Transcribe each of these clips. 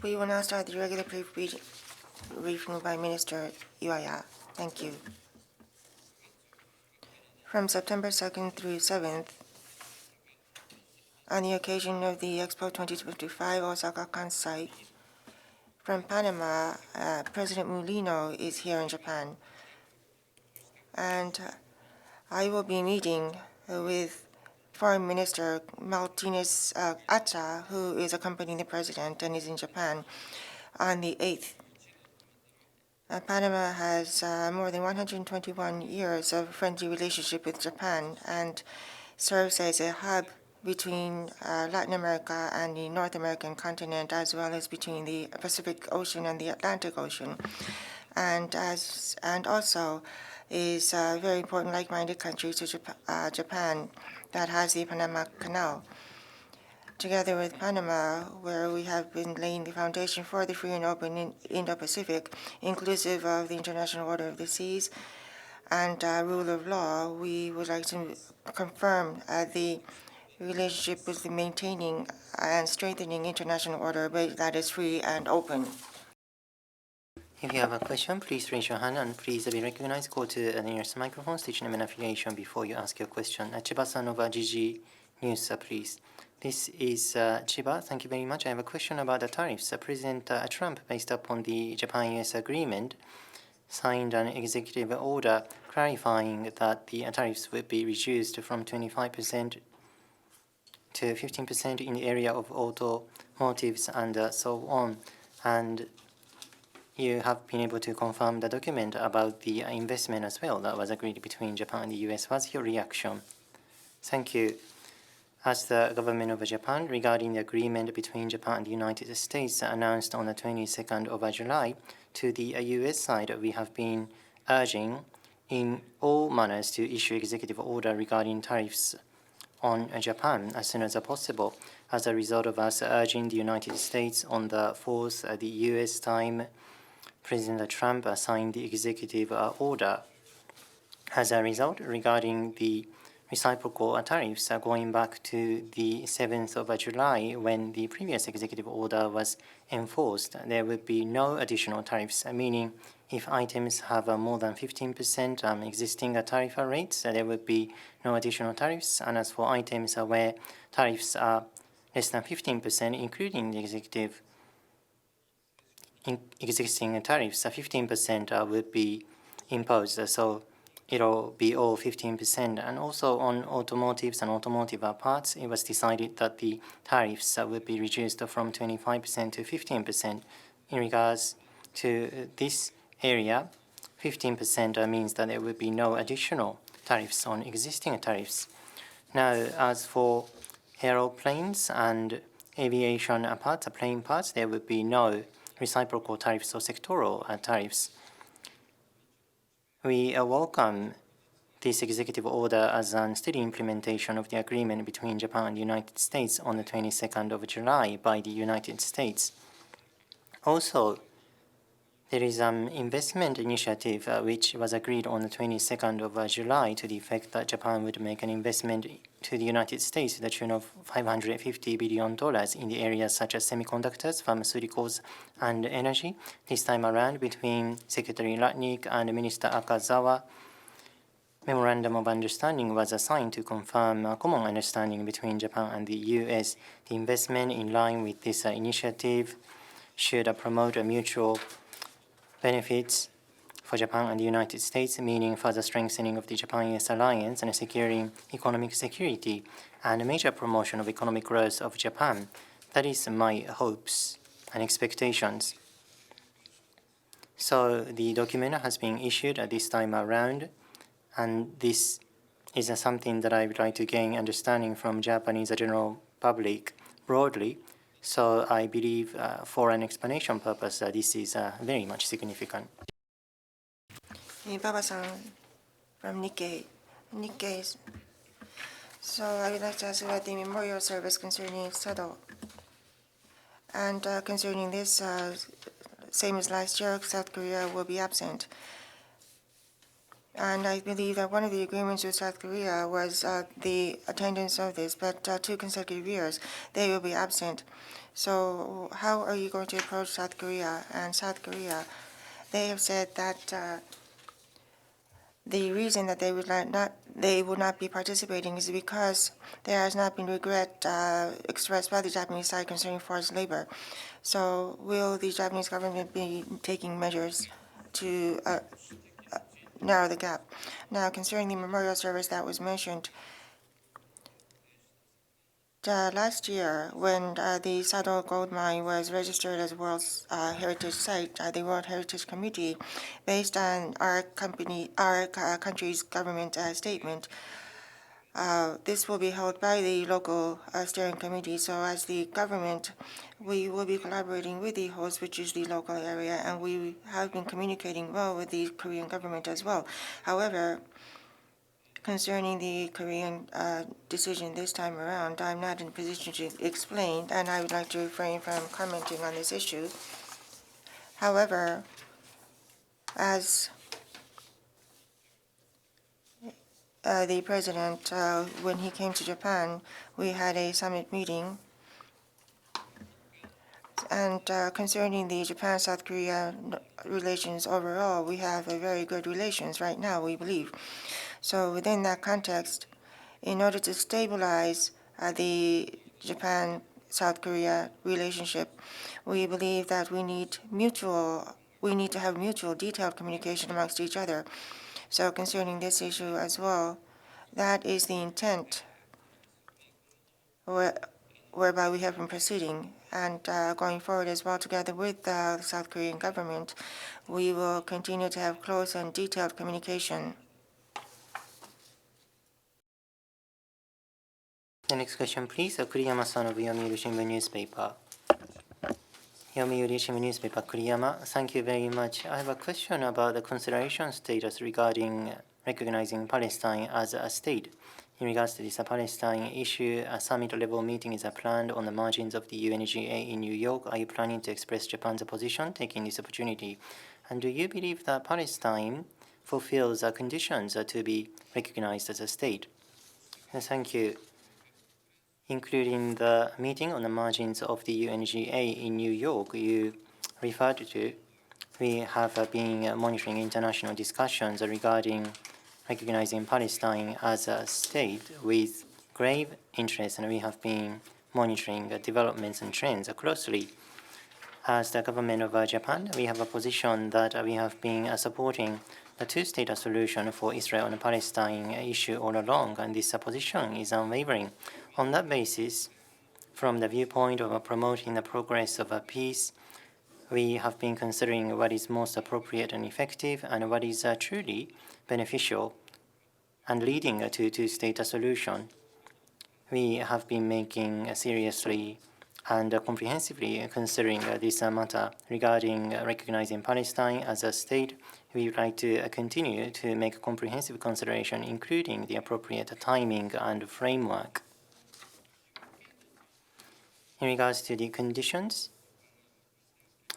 We will now start the regular briefing by Minister IWAYA. Thank you. From September 2nd through 7th, on the occasion of the Expo 2025 Osaka Kansai, from Panama, President Mulino is here in Japan. And I will be meeting with Foreign Minister Martinez Acha, who is accompanying the President and is in Japan, on the 8th. Panama has more than 121 years of friendly relationship with Japan and serves as a hub between Latin America and the North American continent, as well as between the Pacific Ocean and the Atlantic Ocean, and also is a very important like-minded country to Japan that has the Panama Canal. Together with Panama, where we have been laying the foundation for the free and open Indo-Pacific, inclusive of the International Order of the Seas and rule of law, we would like to confirm the relationship with the maintaining and strengthening international order that is free and open. If you have a question, please raise your hand and please be recognized. Go to the nearest microphone, state your name and affiliation before you ask your question. Chiba-san of GG News, please. This is Chiba. Thank you very much. I have a question about the tariffs. President Trump, based upon the Japan-US agreement, signed an executive order clarifying that the tariffs would be reduced from 25% to 15% in the area of automotives and so on. And you have been able to confirm the document about the investment as well that was agreed between Japan and the US. What's your reaction? Thank you. As the government of Japan, regarding the agreement between Japan and the United States announced on the 22nd of July, to the US side, we have been urging in all manners to issue executive order regarding tariffs on Japan as soon as possible. As a result of us urging the United States on the 4th, the US time, President Trump signed the executive order. As a result, regarding the reciprocal tariffs, going back to the 7th of July, when the previous executive order was enforced, there would be no additional tariffs, meaning if items have more than 15% existing tariff rates, there would be no additional tariffs. And as for items where tariffs are less than 15%, including the existing tariffs, 15% would be imposed. So it'll be all 15%. And also on automotives and automotive parts, it was decided that the tariffs would be reduced from 25% to 15%. In regards to this area, 15% means that there would be no additional tariffs on existing tariffs. Now, as for aeroplanes and aviation parts, plane parts, there would be no reciprocal tariffs or sectoral tariffs. We welcome this executive order as a steady implementation of the agreement between Japan and the United States on the 22nd of July by the United States. Also, there is an investment initiative which was agreed on the 22nd of July to the effect that Japan would make an investment to the United States to the tune of $550 billion in the areas such as semiconductors, pharmaceuticals, and energy. This time around, between Secretary Ratnick and Minister Akazawa, Memorandum of Understanding was signed to confirm a common understanding between Japan and the US. The investment in line with this initiative should promote a mutual benefits for Japan and the United States, meaning further strengthening of the Japan-US alliance and securing economic security and a major promotion of economic growth of Japan. That is my hopes and expectations. So the document has been issued at this time around, and this is something that I would like to gain understanding from Japanese general public broadly. So I believe for an explanation purpose, this is very much significant. Baba-san from Nikkei. So I would like to ask about the memorial service concerning Sado. And concerning this, same as last year, South Korea will be absent. And I believe that one of the agreements with South Korea was the attendance of this, but 2 consecutive years they will be absent. So how are you going to approach South Korea? And South Korea, they have said that the reason that they would not be participating is because there has not been regret expressed by the Japanese side concerning forced labor. So will the Japanese government be taking measures to narrow the gap? Now, concerning the memorial service that was mentioned, last year, when the Sado gold mine was registered as World Heritage Site, the World Heritage Committee, based on our country's government statement, this will be held by the local steering committee. So as the government, we will be collaborating with the host, which is the local area, and we have been communicating well with the Korean government as well. However, concerning the Korean decision this time around, I'm not in a position to explain, and I would like to refrain from commenting on this issue. However, as the president, when he came to Japan, we had a summit meeting. And concerning the Japan-South Korea relations overall, we have a very good relations right now, we believe. So within that context, in order to stabilize the Japan-South Korea relationship, we believe that we need to have mutual detailed communication amongst each other. So concerning this issue as well, that is the intent whereby we have been proceeding. And going forward as well, together with the South Korean government, we will continue to have close and detailed communication. The next question, please. Kuriyama-san of Yomiuri Shimbun newspaper. Yomiuri Shimbun newspaper, Kuriyama. Thank you very much. I have a question about the consideration status regarding recognizing Palestine as a state. In regards to this Palestine issue, a summit-level meeting is planned on the margins of the UNGA in New York. Are you planning to express Japan's position, taking this opportunity? And do you believe that Palestine fulfills the conditions to be recognized as a state? Thank you. Including the meeting on the margins of the UNGA in New York you referred to, we have been monitoring international discussions regarding recognizing Palestine as a state with grave interest, and we have been monitoring developments and trends closely. As the government of Japan, we have a position that we have been supporting the two-state solution for Israel and Palestine issue all along, and this position is unwavering. On that basis, from the viewpoint of promoting the progress of peace, we have been considering what is most appropriate and effective and what is truly beneficial and leading to two-state solution. We have been making seriously and comprehensively considering this matter regarding recognizing Palestine as a state. We would like to continue to make comprehensive consideration, including the appropriate timing and framework. In regards to the conditions,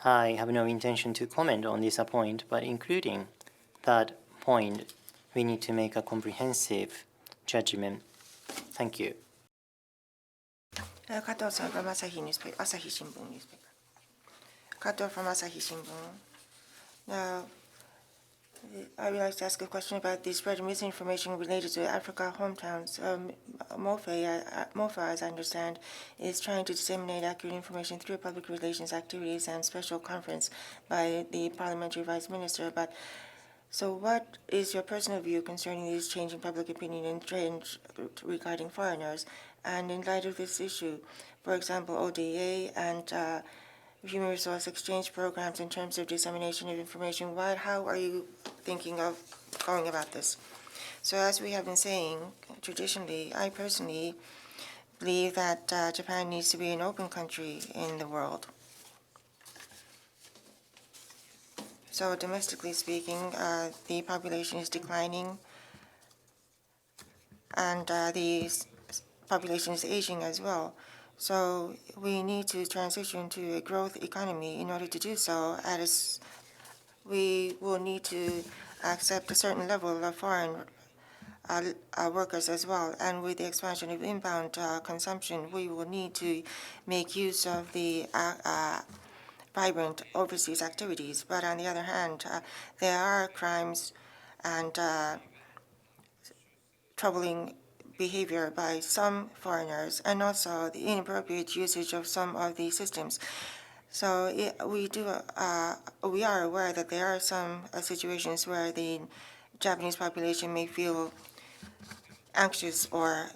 I have no intention to comment on this point, but including that point, we need to make a comprehensive judgment. Thank you. 加藤さん from Asahi newspaper, Asahi Shimbun newspaper. Kato from Asahi Shimbun. Now, I would like to ask a question about the spread of misinformation related to Africa hometowns. MOFA, as I understand, is trying to disseminate accurate information through public relations activities and special conference by the parliamentary vice minister. But so what is your personal view concerning these changing public opinion and trends regarding foreigners? And in light of this issue, for example, ODA and human resource exchange programs in terms of dissemination of information, how are you thinking of going about this? So as we have been saying, traditionally, I personally believe that Japan needs to be an open country in the world. So domestically speaking, the population is declining, and the population is aging as well. So we need to transition to a growth economy. In order to do so, we will need to accept a certain level of foreign workers as well. And with the expansion of inbound consumption, we will need to make use of the vibrant overseas activities. But on the other hand, there are crimes and troubling behavior by some foreigners, and also the inappropriate usage of some of the systems. So we are aware that there are some situations where the Japanese population may feel anxious or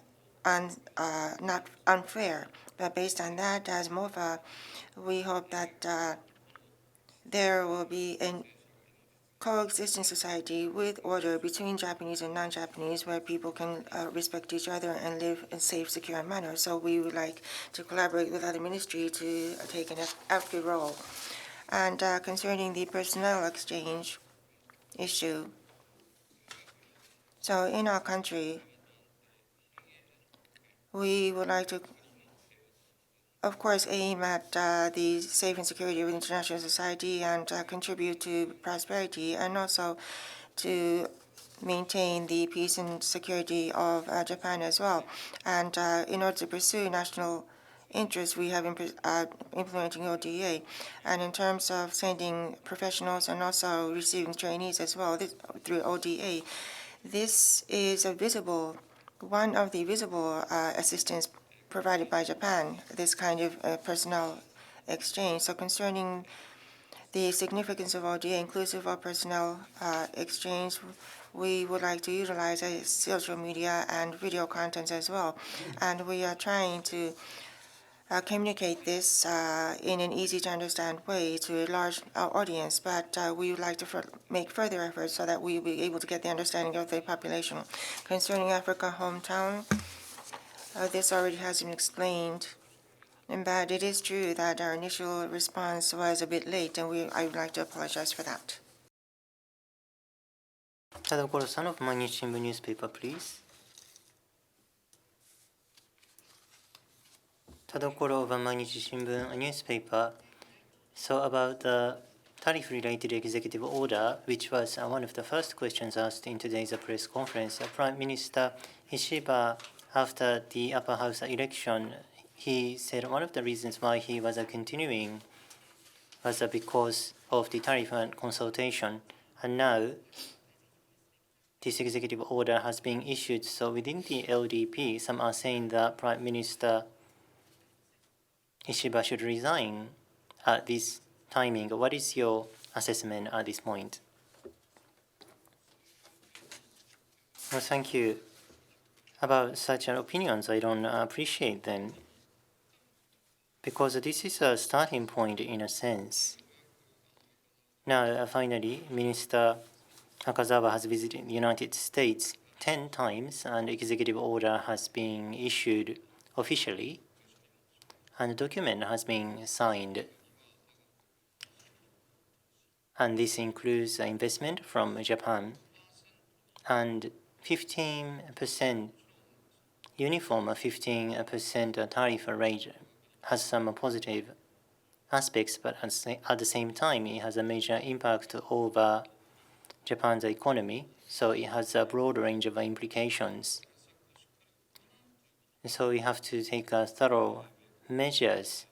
not unfair. But based on that, as MOFA, we hope that there will be a coexisting society with order between Japanese and non-Japanese, where people can respect each other and live in safe, secure manner. So we would like to collaborate with other ministries to take an active role. And concerning the personnel exchange issue, so in our country, we would like to, of course, aim at the safe and security of international society and contribute to prosperity, and also to maintain the peace and security of Japan as well. And in order to pursue national interests, we have implementing ODA. And in terms of sending professionals and also receiving trainees as well through ODA, this is one of the visible assistance provided by Japan, this kind of personnel exchange. So concerning the significance of ODA, inclusive of personnel exchange, we would like to utilize social media and video content as well. And we are trying to communicate this in an easy-to-understand way to a large audience, but we would like to make further efforts so that we will be able to get the understanding of the population. Concerning Africa hometown, this already has been explained, but it is true that our initial response was a bit late, and I would like to apologize for that. Tadokoro-san of Mainichi Shimbun newspaper, please. Tadokoro of Mainichi Shimbun newspaper. So about the tariff-related executive order, which was one of the first questions asked in today's press conference, Prime Minister Ishiba, after the upper house election, he said one of the reasons why he was continuing was because of the tariff and consultation. And now this executive order has been issued. So within the LDP, some are saying that Prime Minister Ishiba should resign at this timing. What is your assessment at this point? Well, thank you. About such opinions, I don't appreciate them, because this is a starting point in a sense. Now, finally, Minister Nakazawa has visited the United States 10 times, and executive order has been issued officially, and the document has been signed. And this includes investment from Japan, and 15% uniform 15% tariff rate has some positive aspects, but at the same time, it has a major impact over Japan's economy, so it has a broad range of implications. So we have to take thorough measures,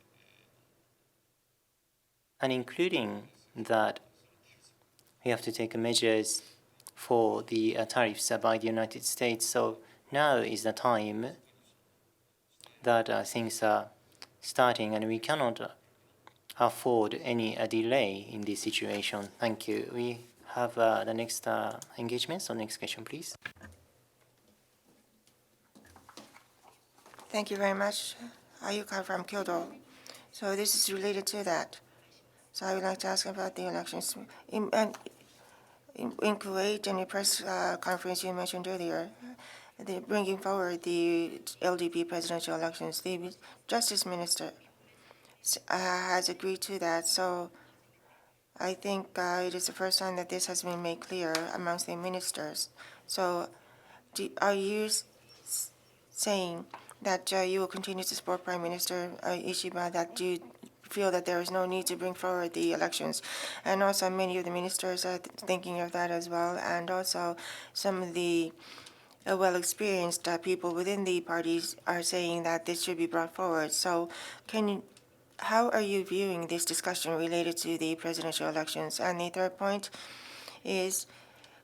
and including that, we have to take measures for the tariffs by the United States. So now is the time that things are starting, and we cannot afford any delay in this situation. Thank you. We have the next engagement. So next question, please. Thank you very much. Ayuka from Kyoto. So this is related to that. So I would like to ask about the elections. In Kuwait, in the press conference you mentioned earlier, bringing forward the LDP presidential elections, the Justice Minister has agreed to that. So I think it is the first time that this has been made clear amongst the ministers. So are you saying that you will continue to support Prime Minister Ishiba, that you feel that there is no need to bring forward the elections. And also many of the ministers are thinking of that as well. And also some of the well-experienced people within the parties are saying that this should be brought forward. So how are you viewing this discussion related to the presidential elections? And the third point is,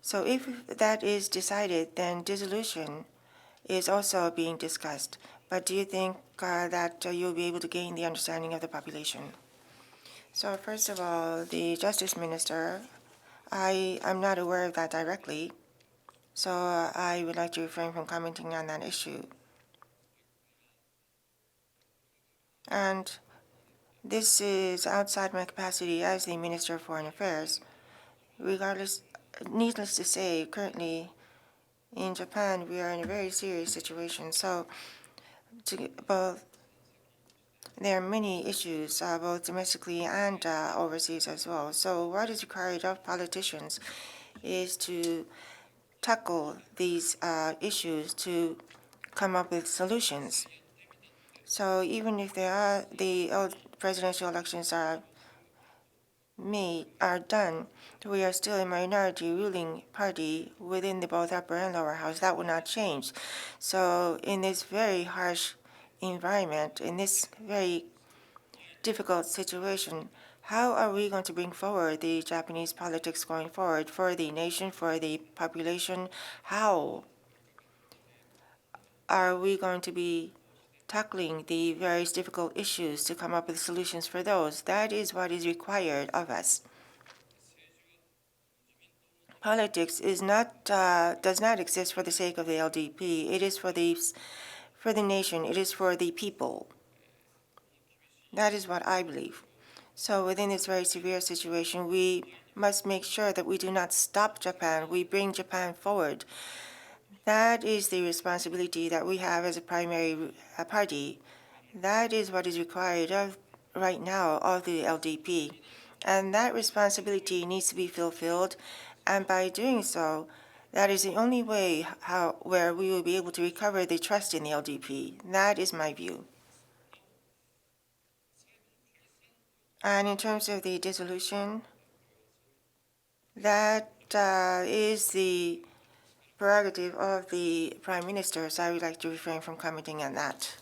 so if that is decided, then dissolution is also being discussed. But do you think that you'll be able to gain the understanding of the population? So first of all, the Justice Minister, I'm not aware of that directly, so I would like to refrain from commenting on that issue. And this is outside my capacity as the Minister of Foreign Affairs. Regardless, needless to say, currently in Japan, we are in a very serious situation. So there are many issues, both domestically and overseas as well. So what is required of politicians is to tackle these issues to come up with solutions. So even if the presidential elections are done, we are still a minority ruling party within the both upper and lower house. That will not change. So in this very harsh environment, in this very difficult situation, how are we going to bring forward the Japanese politics going forward for the nation, for the population? How are we going to be tackling the various difficult issues to come up with solutions for those? That is what is required of us. Politics does not exist for the sake of the LDP. It is for the nation. It is for the people. That is what I believe. So within this very severe situation, we must make sure that we do not stop Japan. We bring Japan forward. That is the responsibility that we have as a primary party. That is what is required of right now of the LDP. And that responsibility needs to be fulfilled. And by doing so, that is the only way where we will be able to recover the trust in the LDP. That is my view. And in terms of the dissolution, that is the prerogative of the Prime Minister, so I would like to refrain from commenting on that.